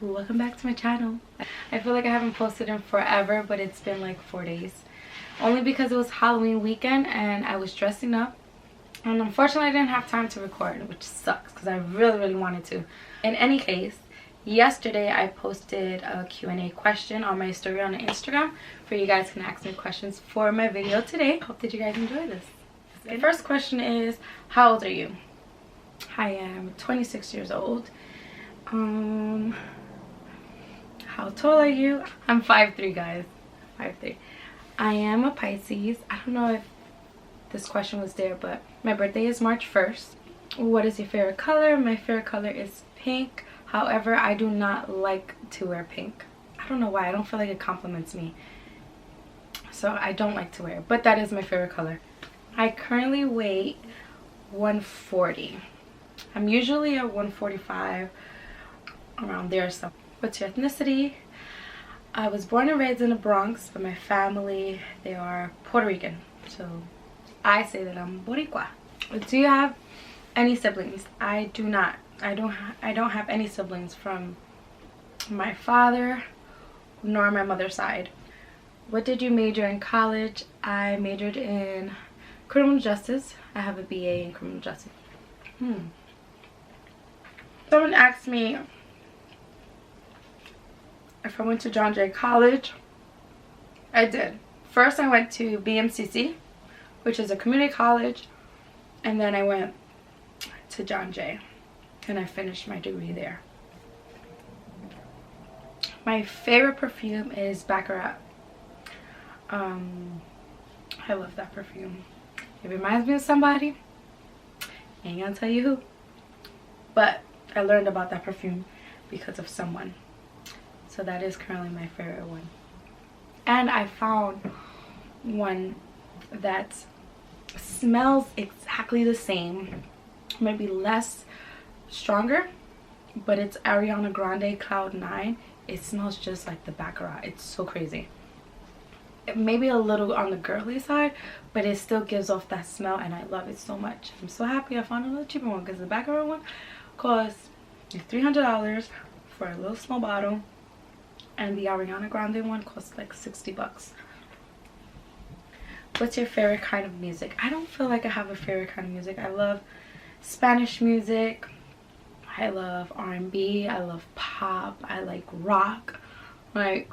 Welcome back to my channel. I feel like I haven't posted in forever, but it's been like 4 days. Only because it was Halloween weekend and I was dressing up. And unfortunately I didn't have time to record, which sucks because I really wanted to. In any case, yesterday I posted a Q&A question on my story on Instagram for you guys can ask me questions for my video today. Hope that you guys enjoy this. The first question is, how old are you? I am 26 years old. How tall are you? I'm 5'3", guys. 5'3". I am a Pisces. I don't know if this question was there, but my birthday is March 1st. What is your favorite color? My favorite color is pink. However, I do not like to wear pink. I don't know why. I don't feel like it compliments me. So I don't like to wear it, but that is my favorite color. I currently weigh 140. I'm usually at 145, around there. So what's your ethnicity? I was born and raised in the Bronx, but my family, they are Puerto Rican. So I say that I'm Boricua. Do you have any siblings? I do not. I don't have any siblings from my father nor my mother's side. What did you major in college? I majored in criminal justice. I have a BA in criminal justice. Someone asked me if I went to John Jay College. I did. First I went to BMCC, which is a community college, and then I went to John Jay and I finished my degree there. My favorite perfume is Baccarat. I love that perfume. It reminds me of somebody. I ain't gonna tell you who, but I learned about that perfume because of someone. So that is currently my favorite one. And I found one that smells exactly the same, maybe less stronger, but it's Ariana Grande Cloud 9. It smells just like the Baccarat. It's so crazy. It may be a little on the girly side, but it still gives off that smell and I love it so much. I'm so happy I found another cheaper one because the Baccarat one costs $300 for a little small bottle, and the Ariana Grande one costs like 60 bucks. What's your favorite kind of music? I don't feel like I have a favorite kind of music. I love Spanish music. I love R&B. I love pop. I like rock. Like,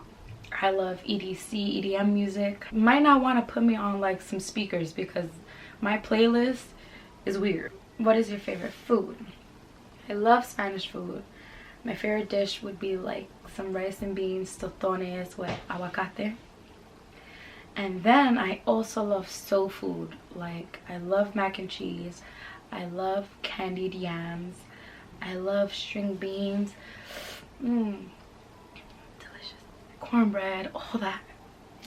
I love EDC, EDM music. You might not want to put me on like some speakers because my playlist is weird. What is your favorite food? I love Spanish food. My favorite dish would be like some rice and beans, tostones with aguacate. And then I also love soul food. Like, I love mac and cheese. I love candied yams. I love string beans. Delicious. Cornbread, all that.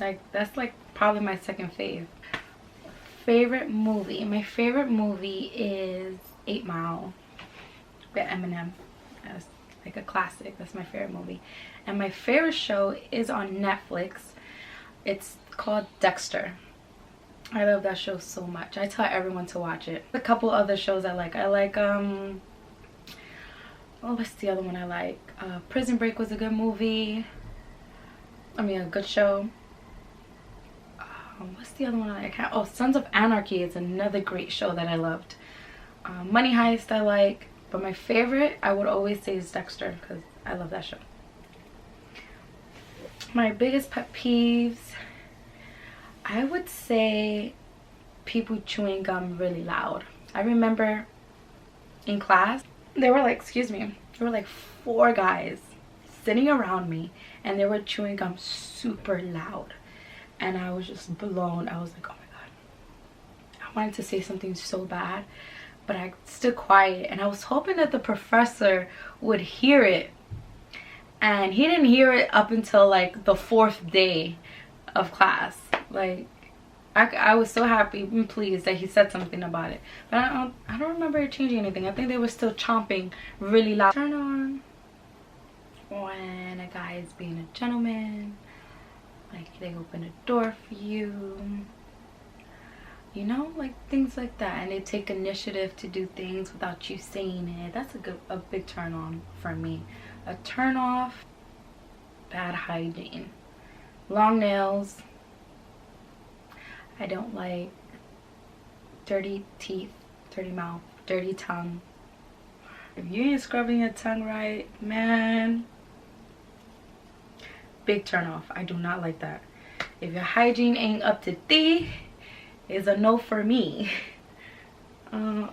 Like, that's like probably my second fave. Favorite movie? My favorite movie is 8 Mile by Eminem. That's like a classic. That's my favorite movie. And my favorite show is on Netflix. It's called Dexter. I love that show so much. I tell everyone to watch it. A couple other shows I like. Oh, what's the other one I like? Prison Break was a good movie. I mean, a good show. What's the other one I like? Oh, Sons of Anarchy is another great show that I loved. Money Heist I like. But my favorite, I would always say, is Dexter because I love that show. My biggest pet peeves, I would say people chewing gum really loud. I remember in class, there were like 4 guys sitting around me and they were chewing gum super loud. And I was just blown. I was like, oh my god. I wanted to say something so bad, but I stood quiet and I was hoping that the professor would hear it. And he didn't hear it up until like the 4th day of class. Like, I was so happy and pleased that he said something about it. But I don't remember it changing anything. I think they were still chomping really loud. Turn on when a guy is being a gentleman. Like, they open a door for you. You know, like things like that. And they take initiative to do things without you saying it. That's a big turn on for me. A turn off, bad hygiene. Long nails. I don't like dirty teeth, dirty mouth, dirty tongue. If you ain't scrubbing your tongue right, man, big turn off. I do not like that. If your hygiene ain't up to D, it's a no for me.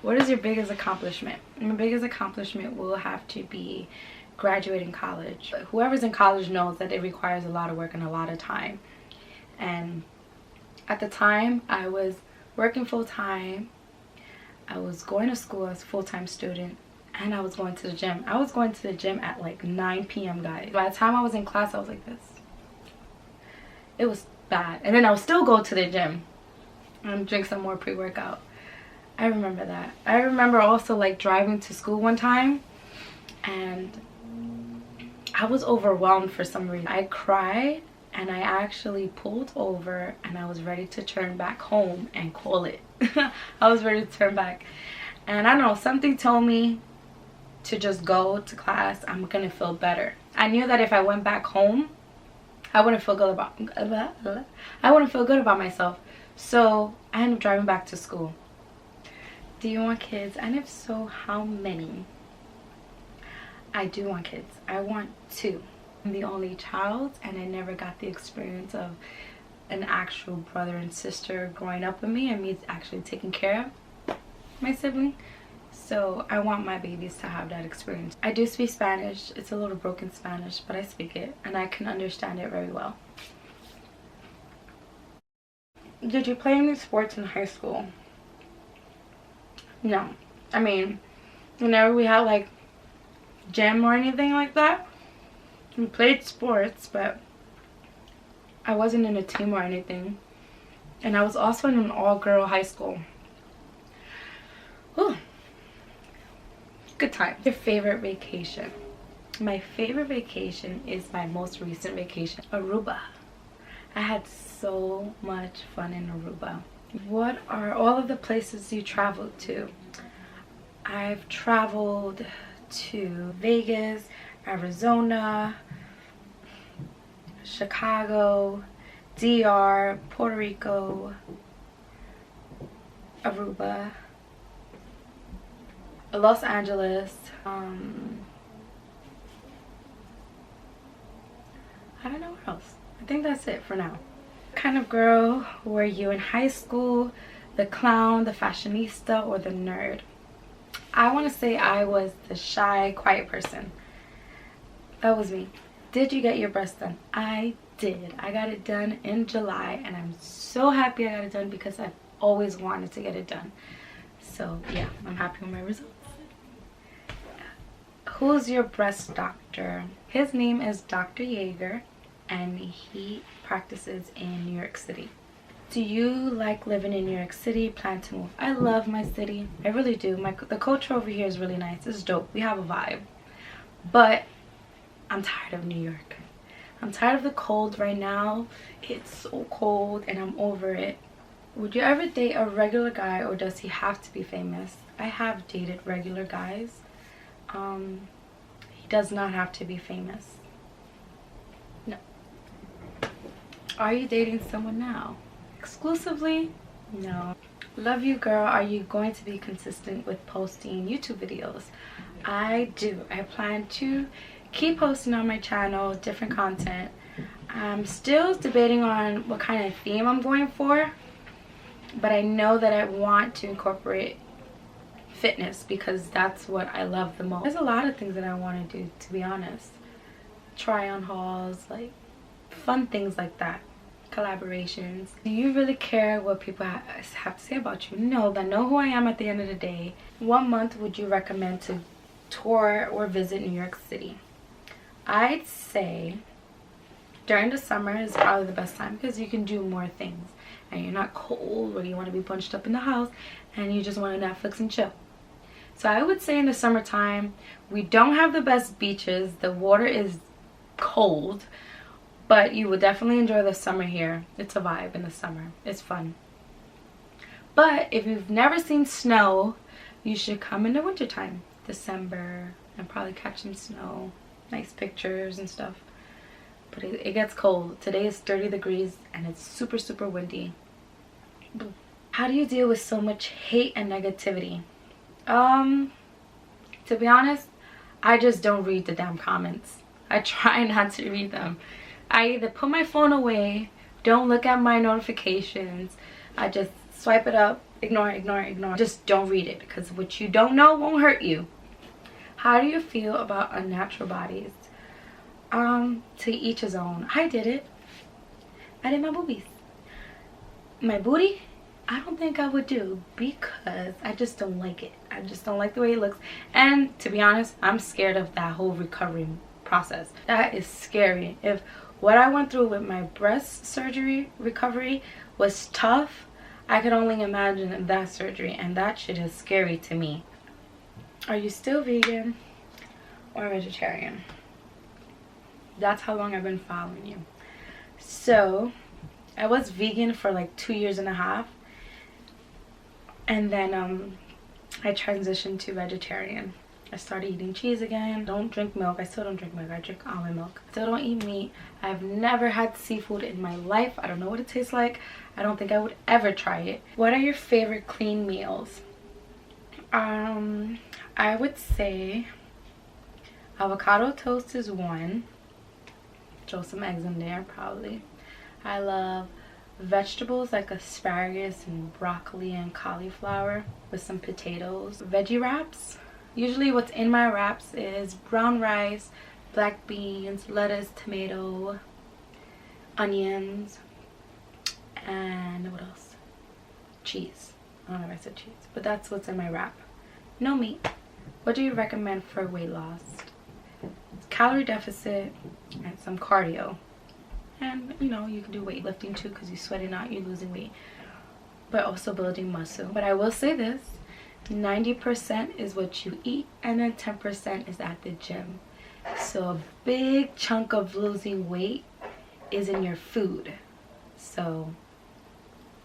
What is your biggest accomplishment? My biggest accomplishment will have to be graduating college. Whoever's in college knows that it requires a lot of work and a lot of time. And at the time, I was working full-time. I was going to school as a full-time student. And I was going to the gym. I was going to the gym at like 9 p.m. guys. By the time I was in class, I was like this. It was bad. And then I would still go to the gym and drink some more pre-workout. I remember that. I remember also like driving to school one time and I was overwhelmed for some reason. I cried and I actually pulled over and I was ready to turn back home and call it. I was ready to turn back. And I don't know, something told me to just go to class. I'm gonna feel better. I knew that if I went back home, I wouldn't feel good about myself. So I ended up driving back to school. Do you want kids? And if so, how many? I do want kids. I want 2. I'm the only child and I never got the experience of an actual brother and sister growing up with me and me actually taking care of my sibling. So I want my babies to have that experience. I do speak Spanish. It's a little broken Spanish, but I speak it and I can understand it very well. Did you play any sports in high school? No. I mean, whenever we had like gym or anything like that, we played sports, but I wasn't in a team or anything. And I was also in an all-girl high school. Ooh. Good time. Your favorite vacation? My favorite vacation is my most recent vacation, Aruba. I had so much fun in Aruba. What are all of the places you traveled to? I've traveled to Vegas, Arizona, Chicago, DR, Puerto Rico, Aruba, Los Angeles. I don't know where else. I think that's it for now. What kind of girl were you in high school? The clown, the fashionista, or the nerd? I want to say I was the shy, quiet person. That was me. Did you get your breasts done? I did. I got it done in July and I'm so happy I got it done because I've always wanted to get it done. So yeah, I'm happy with my results. Who's your breast doctor? His name is Dr. Yeager and he practices in New York City. Do you like living in New York City? Plan to move? I love my city. I really do. The culture over here is really nice. It's dope. We have a vibe. But I'm tired of New York. I'm tired of the cold right now. It's so cold and I'm over it. Would you ever date a regular guy or does he have to be famous? I have dated regular guys. He does not have to be famous. No. Are you dating someone now? Exclusively? No. Love you, girl. Are you going to be consistent with posting YouTube videos? I do. I plan to keep posting on my channel different content. I'm still debating on what kind of theme I'm going for, but I know that I want to incorporate fitness because that's what I love the most. There's a lot of things that I want to do, to be honest. Try on hauls, like fun things like that. Collaborations. Do you really care what people have to say about you? No, I know who I am at the end of the day. What month would you recommend to tour or visit New York City? I'd say during the summer is probably the best time because you can do more things and you're not cold or you want to be bunched up in the house and you just want to Netflix and chill. So I would say in the summertime, we don't have the best beaches. The water is cold, but you would definitely enjoy the summer here. It's a vibe in the summer. It's fun. But if you've never seen snow, you should come in the wintertime, December, and probably catch some snow. nice pictures and stuff. But it gets cold. Today is 30 degrees and it's super, super windy. How do you deal with so much hate and negativity? To be honest, I just don't read the damn comments. I try not to read them. I either put my phone away, don't look at my notifications, I just swipe it up, ignore, ignore, ignore. Just don't read it, because what you don't know won't hurt you. How do you feel about unnatural bodies? To each his own. I did it. I did my boobies. My booty, I don't think I would do, because I just don't like it. I just don't like the way it looks. And to be honest, I'm scared of that whole recovery process. That is scary. If what I went through with my breast surgery recovery was tough, I could only imagine that surgery, and that shit is scary to me. Are you still vegan or vegetarian? That's how long I've been following you. So I was vegan for like 2.5 years, and then I transitioned to vegetarian. I started eating cheese again. Don't drink milk. I still don't drink milk. I drink almond milk. Still don't eat meat. I've never had seafood in my life. I don't know what it tastes like. I don't think I would ever try it. What are your favorite clean meals? I would say avocado toast is one. Throw some eggs in there probably. I love vegetables like asparagus and broccoli and cauliflower with some potatoes. Veggie wraps. Usually what's in my wraps is brown rice, black beans, lettuce, tomato, onions, and what else? Cheese. I don't know if I said cheese, but that's what's in my wrap. No meat. What do you recommend for weight loss? Calorie deficit and some cardio. And you know, you can do weightlifting too, because you're sweating out, you're losing weight, but also building muscle. But I will say this, 90% is what you eat, and then 10% is at the gym. So a big chunk of losing weight is in your food. So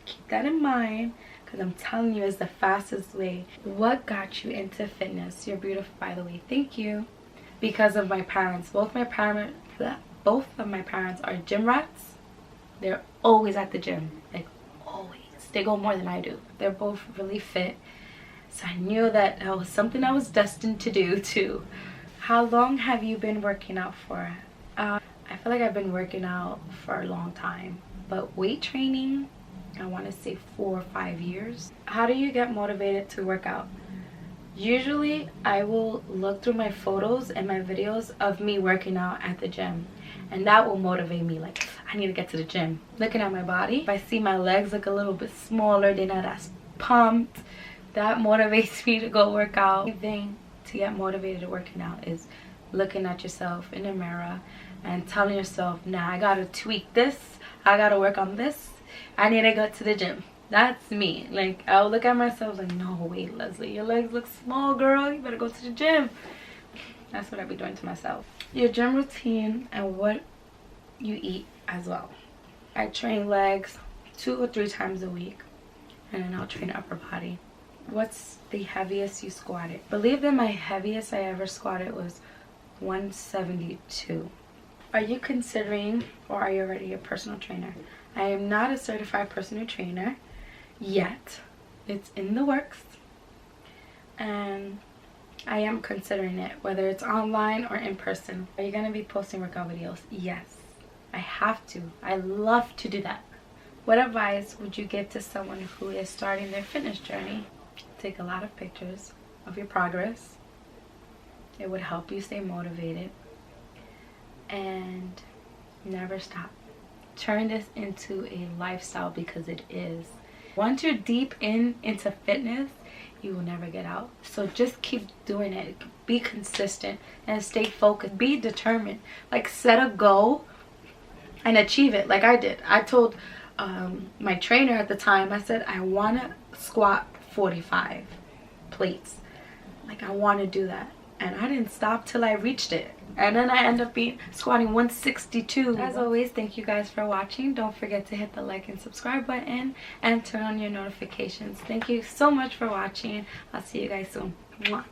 keep that in mind, because I'm telling you, it's the fastest way. What got you into fitness? You're beautiful, by the way. Thank you. Because of my parents. Both of my parents are gym rats. They're always at the gym, like always. They go more than I do. They're both really fit, so I knew that was something I was destined to do too. How long have you been working out for? I feel like I've been working out for a long time, but weight training, I want to say 4 or 5 years. How do you get motivated to work out? Usually I will look through my photos and my videos of me working out at the gym, and that will motivate me. Like, I need to get to the gym. Looking at my body, if I see my legs look a little bit smaller, they're not as pumped, that motivates me to go work out. The thing to get motivated to working out is looking at yourself in the mirror and telling yourself, nah, I gotta tweak this, I gotta work on this, I need to go to the gym. That's me. Like, I'll look at myself like, no, wait, Leslie, your legs look small, girl, you better go to the gym. That's what I be doing to myself. Your gym routine and what you eat as well. I train legs 2 or 3 times a week, and then I'll train upper body. What's the heaviest you squatted? Believe that my heaviest I ever squatted was 172. Are you considering, or are you already a personal trainer? I am not a certified personal trainer yet. It's in the works, and I am considering it, whether it's online or in person. Are you going to be posting workout videos? Yes, I have to. I love to do that. What advice would you give to someone who is starting their fitness journey? Take a lot of pictures of your progress. It would help you stay motivated, and never stop. Turn this into a lifestyle, because it is. Once you're deep into fitness, you will never get out. So just keep doing it. Be consistent and stay focused. Be determined. Like, set a goal and achieve it, like I did. I told my trainer at the time, I said, I want to squat 45 plates. Like, I want to do that. And I didn't stop till I reached it. And then I ended up squatting 162. As always, thank you guys for watching. Don't forget to hit the like and subscribe button and turn on your notifications. Thank you so much for watching. I'll see you guys soon. Mwah.